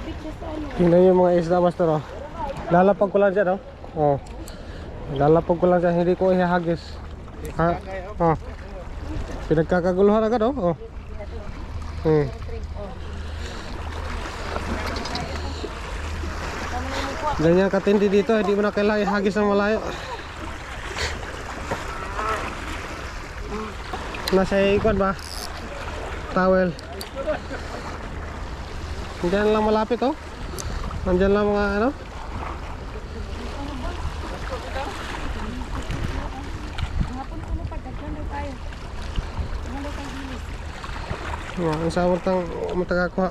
Sabit siya sa ano. Tingnan yung mga isda, master, oh. Lalapag ko lang dyan, oh. Oh. Lalapag ko lang dyan, hindi ko ihahagis. Ha? Oh. Pinagkakaguluhan agad, oh. Oh. Ganyan katindi dito, hindi mo na kailangan ihagis ng malayo. Nasa ikon ba? Towel. Diyan lang malapit, oh. Nandiyan lang mga ano. Hapon-puno pa, daghan daw tayo. Ano daw tayo bilis? Ang samotang matagakuha.